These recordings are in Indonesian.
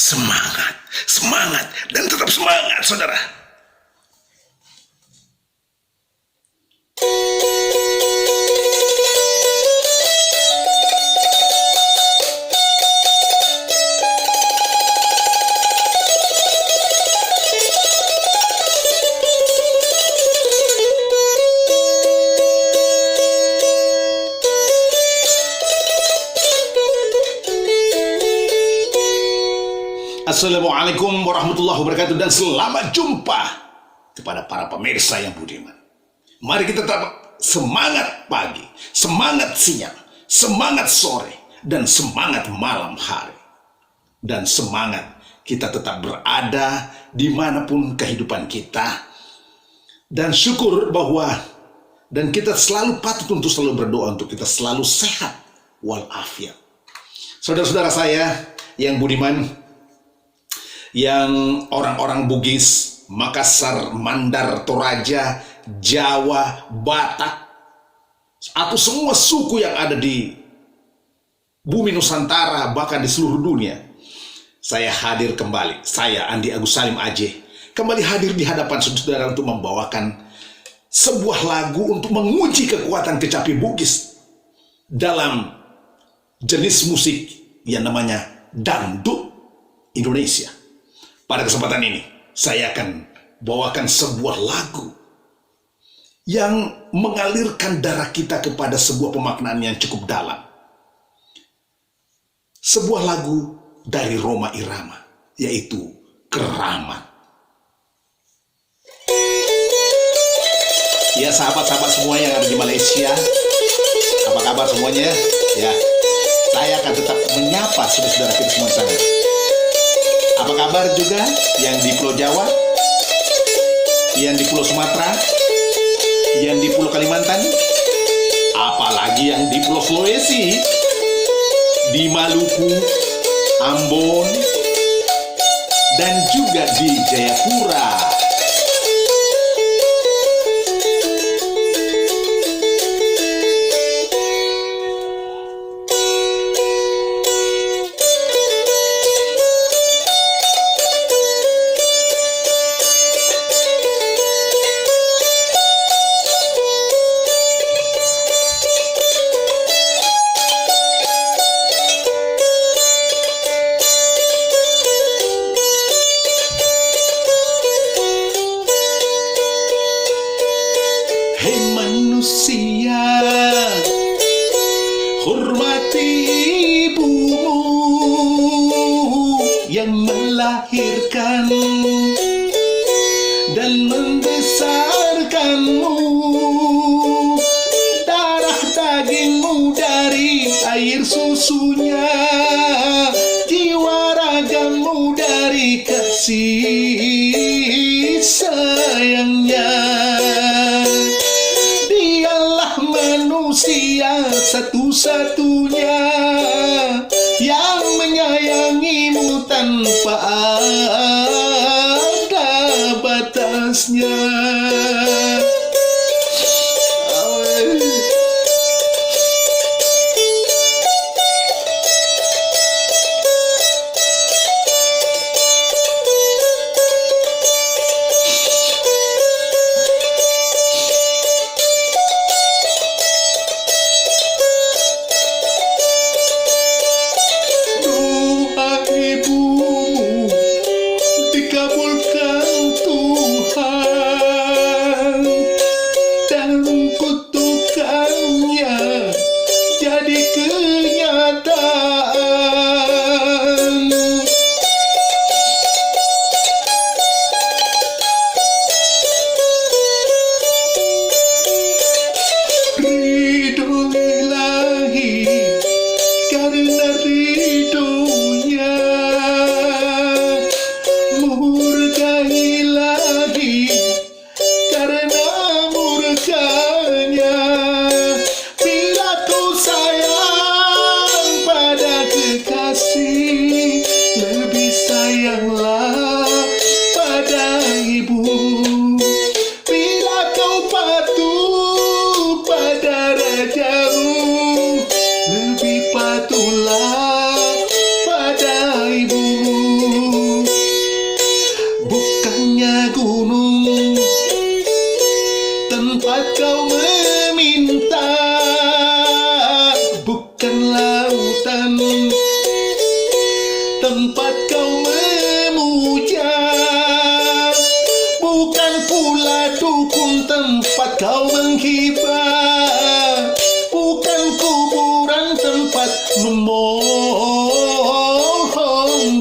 Semangat, semangat, dan tetap semangat, saudara. Assalamualaikum warahmatullahi wabarakatuh, dan selamat jumpa kepada para pemirsa yang budiman. Mari kita tetap semangat pagi, semangat siang, semangat sore, dan semangat malam hari. Dan semangat kita tetap berada dimanapun kehidupan kita. Dan syukur bahwa dan kita selalu patut untuk selalu berdoa untuk kita selalu sehat walafiat. Saudara-saudara saya yang budiman, yang orang-orang Bugis, Makassar, Mandar, Toraja, Jawa, Batak, atau semua suku yang ada di bumi Nusantara, bahkan di seluruh dunia, saya hadir kembali. Saya Andi Agus Salim Aceh kembali hadir di hadapan saudara untuk membawakan sebuah lagu untuk menguji kekuatan kecapi Bugis dalam jenis musik yang namanya dangdut Indonesia. Pada kesempatan ini, saya akan bawakan sebuah lagu yang mengalirkan darah kita kepada sebuah pemaknaan yang cukup dalam. Sebuah lagu dari Rhoma Irama, yaitu Keramat. Ya, sahabat-sahabat semua yang ada di Malaysia, apa kabar semuanya? Ya, saya akan tetap menyapa saudara-saudara kita semua di sana. Apa kabar juga yang di Pulau Jawa, yang di Pulau Sumatera, yang di Pulau Kalimantan, apalagi yang di Pulau Sulawesi, di Maluku, Ambon, dan juga di Jayapura. Hei manusia, hormati ibumu yang melahirkan dan membesarkanmu. Darah dagingmu dari air susunya, jiwa ragamu dari kasih sayangnya. Manusia satu-satunya yang menyayangimu tanpa ada batasnya. bukan lautan tempat kau memuja, bukan pula dukun tempat kau menghibah, bukan kuburan tempat memohon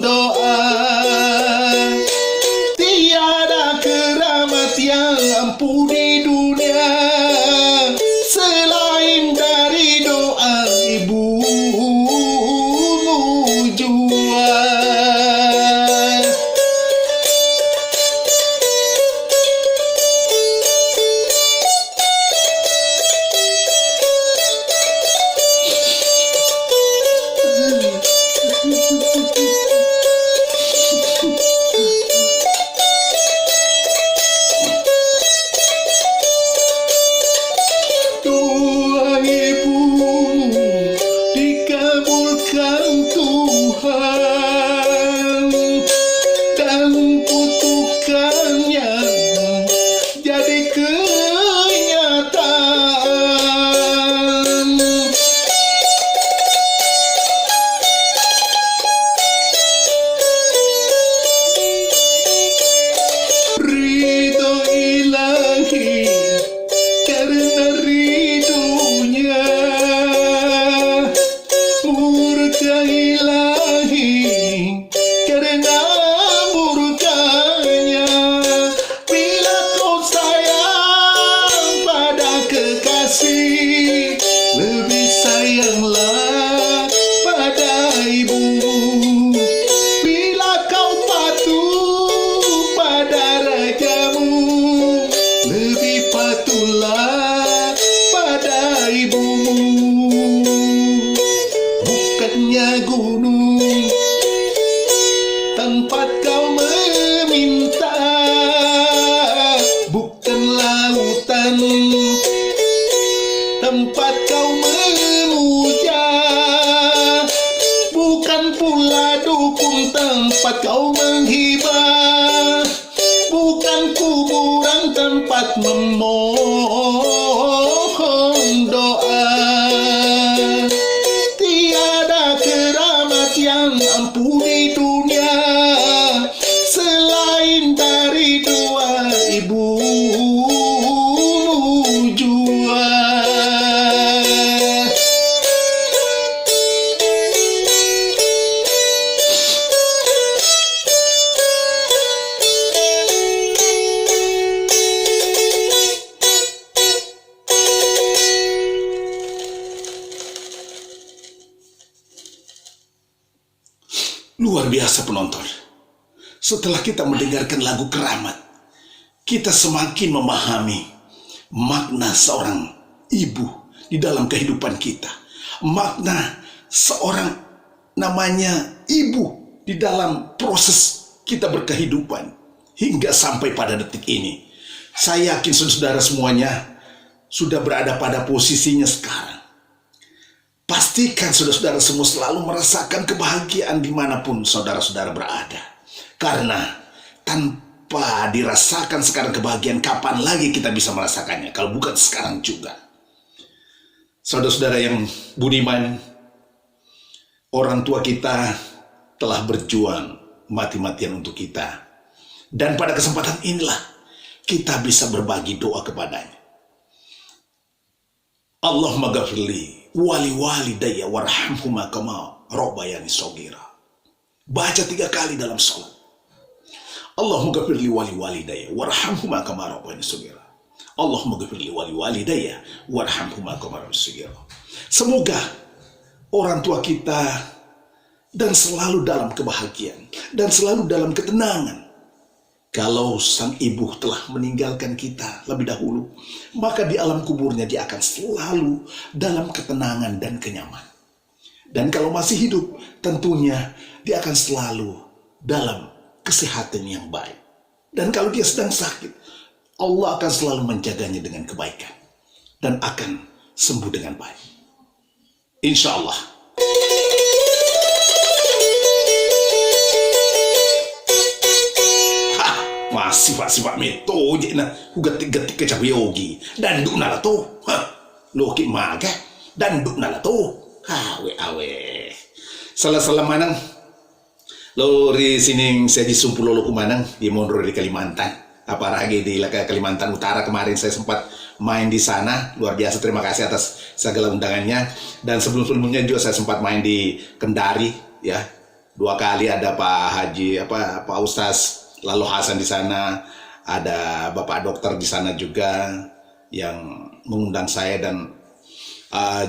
doa. Tiada keramat yang ampuh di dunia selain dari doa ibumu jua. Doa ibumu dikabulkan Tuhan dan kutukannya jadi kenyataan. Ridho ilahi karena ridhonya, murka ilahi karena murkanya. Bila kau sayang pada kekasih, lebih sayanglah pada ibumu. Bila kau patuh pada rajamu, lebih patuhlah pada ibumu. Bukannya gunung tempat kau meminta, bukan lautan tempat kau memuja, bukan pula dukun tempat kau menghibah, bukan kuburan tempat memohon doa. Tiada keramat yang ampuh di dunia selain dari doa ibumu jua. Luar biasa penonton. Setelah kita mendengarkan lagu Keramat, kita semakin memahami makna seorang ibu di dalam kehidupan kita. Makna seorang namanya ibu di dalam proses kita berkehidupan hingga sampai pada detik ini. Saya yakin saudara semuanya sudah berada pada posisinya sekarang. Pastikan saudara-saudara semua selalu merasakan kebahagiaan dimanapun saudara-saudara berada. Karena tanpa dirasakan sekarang kebahagiaan, kapan lagi kita bisa merasakannya kalau bukan sekarang juga. Saudara-saudara yang budiman, orang tua kita telah berjuang mati-matian untuk kita. Dan pada kesempatan inilah kita bisa berbagi doa kepadanya. Allahumma ghafirli wali walidayya warhamhuma kama rabbayani shaghira. Baca 3 kali dalam sholat. Allahumma ghafirli wali walidayya warhamhuma kama rabbayani shaghira. Allahumma ghafirli wali walidayya warhamhuma kama rabbayani shaghira. Semoga orang tua kita dan selalu dalam kebahagiaan dan selalu dalam ketenangan. Kalau sang ibu telah meninggalkan kita lebih dahulu, maka di alam kuburnya dia akan selalu dalam ketenangan dan kenyamanan. Dan kalau masih hidup, tentunya dia akan selalu dalam kesehatan yang baik. Dan kalau dia sedang sakit, Allah akan selalu menjaganya dengan kebaikan dan akan sembuh dengan baik. Insya Allah. Masih Pak metode na hugat-gatik ke yogi dan duk na to. Loki maga dan duk na to. Ha, Awe. Salah-salah manang. Lo di sini saya di Sumpulolo Kumanang di Monro di Kalimantan. Apalagi di Kalimantan Utara kemarin saya sempat main di sana. Luar biasa, terima kasih atas segala undangannya. Dan sebelum-sebelumnya juga saya sempat main di Kendari ya. 2 kali ada Pak Haji Pak Ustaz Lalo Hasan di sana, ada Bapak Dokter di sana juga yang mengundang saya, dan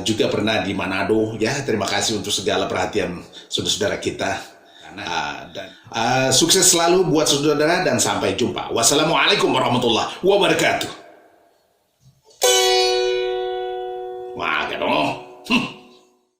juga pernah di Manado ya. Terima kasih untuk segala perhatian saudara-saudara kita. Sukses selalu buat saudara dan sampai jumpa. Wassalamualaikum warahmatullahi wabarakatuh. Wah, dong.